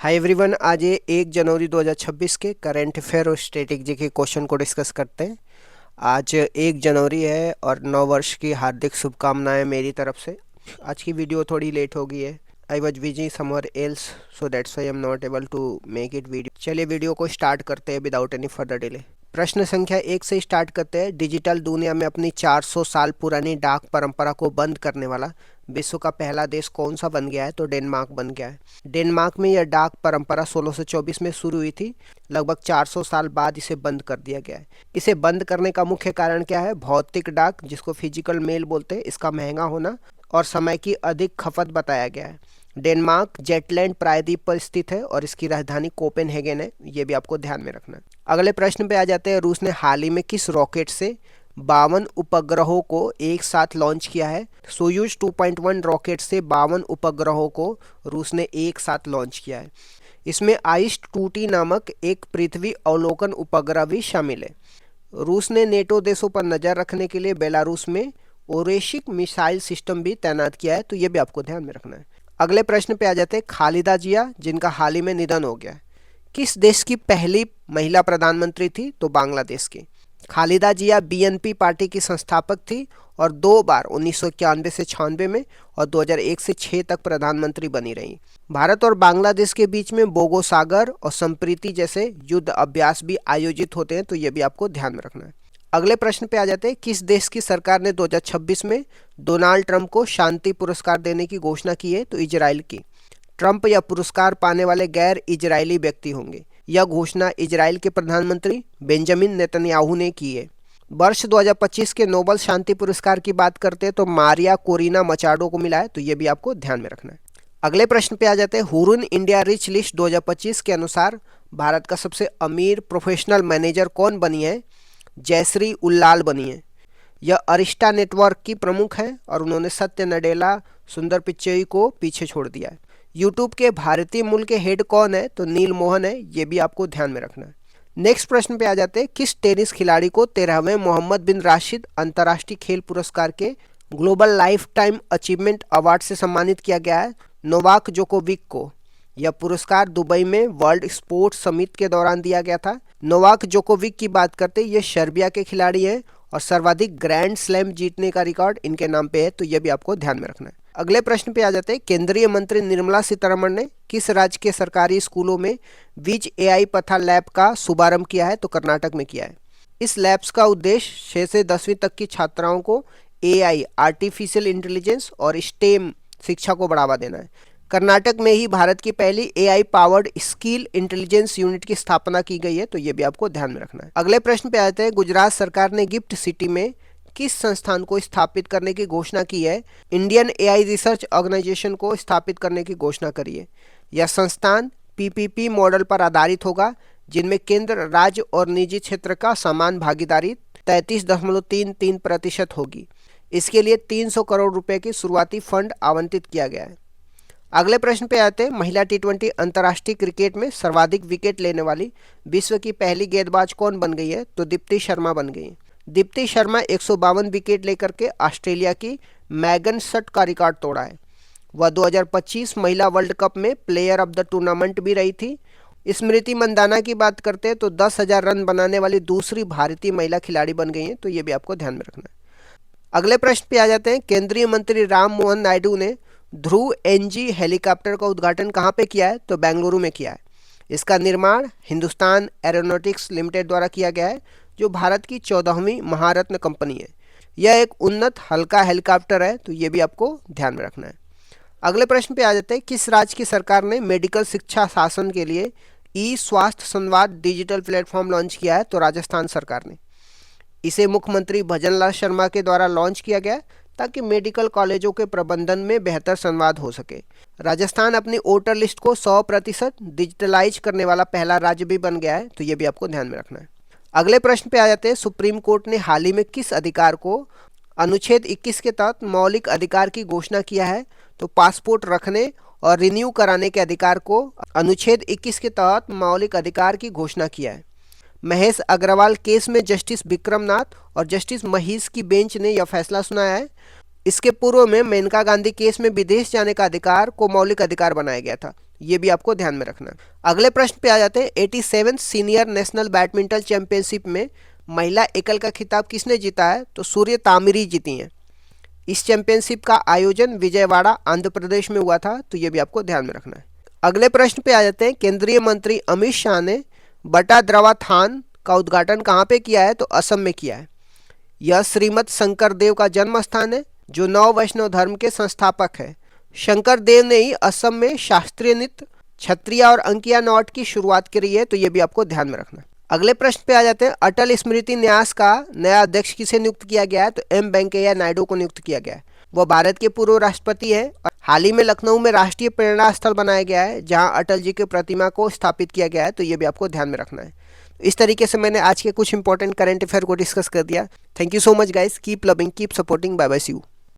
Hi everyone, आज ये 1 जनवरी 2026 के करंट अफेयर और स्ट्रेटेजी के क्वेश्चन को डिस्कस करते हैं। आज 1 जनवरी है और नव वर्ष की हार्दिक शुभकामनाएं मेरी तरफ से। आज की वीडियो थोड़ी लेट हो गई है। I was busy somewhere else, so that's why I am not able to make it video. चलिए वीडियो को स्टार्ट करते हैं विदाउट एनी फर्दर डिले। प्रश्न संख्या 1 से स्टार्ट करते हैं। डिजिटल दुनिया में अपनी 400 साल पुरानी डाक परंपरा को बंद करने वाला विश्व का पहला देश कौन सा बन गया है? तो डेनमार्क बन गया है। डेनमार्क में यह डाक परंपरा 1624 में शुरू हुई थी। लगभग 400 साल बाद इसे बंद कर दिया गया है। इसे बंद करने का मुख्य कारण क्या है? भौतिक डाक, जिसको फिजिकल मेल बोलते हैं, इसका महंगा होना और समय की अधिक खपत बताया गया है। डेनमार्क जेटलैंड प्रायद्वीप पर स्थित है और इसकी राजधानी कोपेनहेगन है। ये भी आपको ध्यान में रखना है। अगले प्रश्न पे आ जाते हैं। रूस ने हाल ही में किस रॉकेट से 52 उपग्रहों को एक साथ लॉन्च किया है? सोयूज 2.1 रॉकेट से 52 उपग्रहों को रूस ने एक साथ लॉन्च किया है। इसमें आइस्ट 2T नामक एक पृथ्वी अवलोकन उपग्रह भी शामिल है। रूस ने नेटो देशों पर नजर रखने के लिए बेलारूस में ओरेशिक मिसाइल सिस्टम भी तैनात किया है। तो ये भी आपको ध्यान में रखना है। अगले प्रश्न पे आ जाते हैं। खालिदा जिया, जिनका हाल ही में निधन हो गया है, किस देश की पहली महिला प्रधानमंत्री थी? तो बांग्लादेश की। खालिदा जिया बीएनपी पार्टी की संस्थापक थी और 2 बार 1991 से 96 में और 2001 से 6 तक प्रधानमंत्री बनी रही। भारत और बांग्लादेश के बीच में बोगो सागर और संप्रीति जैसे युद्ध अभ्यास भी आयोजित होते हैं। तो ये भी आपको ध्यान में रखना है। अगले प्रश्न पे आ जाते हैं। किस देश की सरकार ने 2026 में डोनाल्ड ट्रंप को शांति पुरस्कार देने की घोषणा की है? तो इजराइल की। ट्रंप यह पुरस्कार पाने वाले गैर इजरायली व्यक्ति होंगे। यह घोषणा इजराइल के प्रधानमंत्री बेंजामिन नेतन्याहू ने की है। वर्ष 2025 के नोबेल शांति पुरस्कार की बात करते हैं तो मारिया कोरिना मचाडो को मिला है। तो यह भी आपको ध्यान में रखना है। अगले प्रश्न पे आ जाते हैं। हुरुन इंडिया रिच लिस्ट 2025 के अनुसार भारत का सबसे अमीर प्रोफेशनल मैनेजर कौन बनी है? जयश्री उल्लाल बनी है। यह अरिस्टा नेटवर्क की प्रमुख है और उन्होंने सत्य नडेला, सुंदर पिच्चई को पीछे छोड़ दिया है। यूट्यूब के भारतीय मूल के हेड कौन है? तो नील मोहन है। ये भी आपको ध्यान में रखना है। नेक्स्ट प्रश्न पे आ जाते हैं। किस टेनिस खिलाड़ी को 13वें मोहम्मद बिन राशिद अंतर्राष्ट्रीय खेल पुरस्कार के global life time achievement award से सम्मानित किया गया है? नोवाक जोकोविक को। यह पुरस्कार दुबई में वर्ल्ड स्पोर्ट्स समिट के दौरान दिया गया था। नोवाक जोकोविक की बात करते ये सर्बिया के खिलाड़ी हैं और सर्वाधिक ग्रैंड स्लैम जीतने का रिकॉर्ड इनके नाम पे है। तो ये भी आपको ध्यान में रखना है। अगले प्रश्न पे आ जाते हैं। केंद्रीय मंत्री निर्मला सीतारमण ने किस राज्य के सरकारी स्कूलों में विज एआई पथा लैब का शुभारंभ किया है? तो कर्नाटक में किया है। इस लैब्स का उद्देश्य 6 से 10वीं तक की छात्राओं को एआई, आर्टिफिशियल इंटेलिजेंस और स्टेम शिक्षा को बढ़ावा देना है। कर्नाटक में ही भारत की पहली AI powered skill intelligence unit की स्थापना की गई है। तो ये भी आपको ध्यान में रखना है। अगले प्रश्न पे आते हैं। गुजरात सरकार ने गिफ्ट सिटी में किस संस्थान को स्थापित करने की घोषणा की है? इंडियन एआई रिसर्च ऑर्गेनाइजेशन को स्थापित करने की घोषणा करी है। यह संस्थान पीपीपी मॉडल पर आधारित होगा, जिनमें केंद्र, राज्य और निजी क्षेत्र का समान भागीदारी 33.33% होगी। इसके लिए 300 करोड़ रुपए की शुरुआती फंड आवंटित किया गया है। अगले प्रश्न पे आते हैं। महिला टी20 अंतर्राष्ट्रीय क्रिकेट में सर्वाधिक विकेट लेने वाली विश्व की पहली गेंदबाज कौन बन गई है? तो दीप्ति शर्मा बन गई है। दीप्ति शर्मा 152 विकेट लेकर के ऑस्ट्रेलिया की मैगन सट का रिकॉर्ड तोड़ा है। वह 2025 महिला वर्ल्ड कप में प्लेयर ऑफ द टूर्नामेंट भी रही थी। स्मृति मंदाना की बात करते हैं तो 10,000 रन बनाने वाली दूसरी भारतीय महिला खिलाड़ी बन गई हैं। तो ये भी आपको ध्यान में रखना है। अगले प्रश्न पे आ जाते हैं। केंद्रीय मंत्री राम मोहन नायडू ने ध्रुव एनजी हेलीकॉप्टर का उद्घाटन कहाँ पे किया है? तो बेंगलुरु में किया है। इसका निर्माण हिंदुस्तान एरोनॉटिक्स लिमिटेड द्वारा किया गया है, जो भारत की 14वीं महारत्न कंपनी है। यह एक उन्नत हल्का हेलीकॉप्टर है। तो ये भी आपको ध्यान में रखना है। अगले प्रश्न पे आ जाते हैं। किस राज्य की सरकार ने मेडिकल शिक्षा शासन के लिए ई स्वास्थ्य संवाद डिजिटल प्लेटफॉर्म लॉन्च किया है? तो राजस्थान सरकार ने। इसे मुख्यमंत्री भजनलाल शर्मा के द्वारा लॉन्च किया गया ताकि मेडिकल कॉलेजों के प्रबंधन में बेहतर संवाद हो सके। राजस्थान अपनी वोटर लिस्ट को 100% डिजिटलाइज करने वाला पहला राज्य भी बन गया है। तो ये भी आपको ध्यान में रखना है। अगले प्रश्न पे आ जाते हैं। सुप्रीम कोर्ट ने हाल ही में किस अधिकार को अनुच्छेद 21 के तहत मौलिक अधिकार की घोषणा किया है? तो पासपोर्ट रखने और रिन्यू कराने के अधिकार को अनुच्छेद 21 के तहत मौलिक अधिकार की घोषणा किया है। महेश अग्रवाल केस में जस्टिस विक्रमनाथ और जस्टिस महीश की बेंच ने यह फैसला सुनाया है। इसके पूर्व में मेनका गांधी केस में विदेश जाने का अधिकार को मौलिक अधिकार बनाया गया था। ये भी आपको ध्यान में रखना है। अगले प्रश्न पे आ जाते हैं। 87 सीनियर नेशनल बैडमिंटन चैंपियनशिप में महिला एकल का खिताब किसने जीता है? तो सूर्य तामिरी जीती हैं। इस चैंपियनशिप का आयोजन विजयवाड़ा आंध्र प्रदेश में हुआ था, तो ये भी आपको ध्यान में रखना है। अगले प्रश्न पे आ जाते हैं। केंद्रीय मंत्री अमित शाह ने बटा द्रवाथान का उद्घाटन कहाँ पे किया है? तो असम में किया है। यह श्रीमद शंकर देव का जन्म स्थान है, जो नव वैष्णव धर्म के संस्थापक है। शंकर देव ने ही असम में शास्त्रीय नृत्य, क्षत्रिय और अंकिया नौट की शुरुआत करी है, तो ये भी आपको ध्यान में रखना। अगले प्रश्न पे आ जाते हैं। अटल स्मृति न्यास का नया अध्यक्ष किसे नियुक्त किया गया है? तो एम वेंकैया नायडू को नियुक्त किया गया है। वो भारत के पूर्व राष्ट्रपति हैं और हाल ही में लखनऊ में राष्ट्रीय प्रेरणा स्थल बनाया गया है, जहां अटल जी की प्रतिमा को स्थापित किया गया है, तो ये भी आपको ध्यान में रखना है। इस तरीके से मैंने आज के कुछ इंपॉर्टेंट करंट अफेयर को डिस्कस कर दिया। Thank you so much guys, keep loving, keep supporting, bye bye, see you.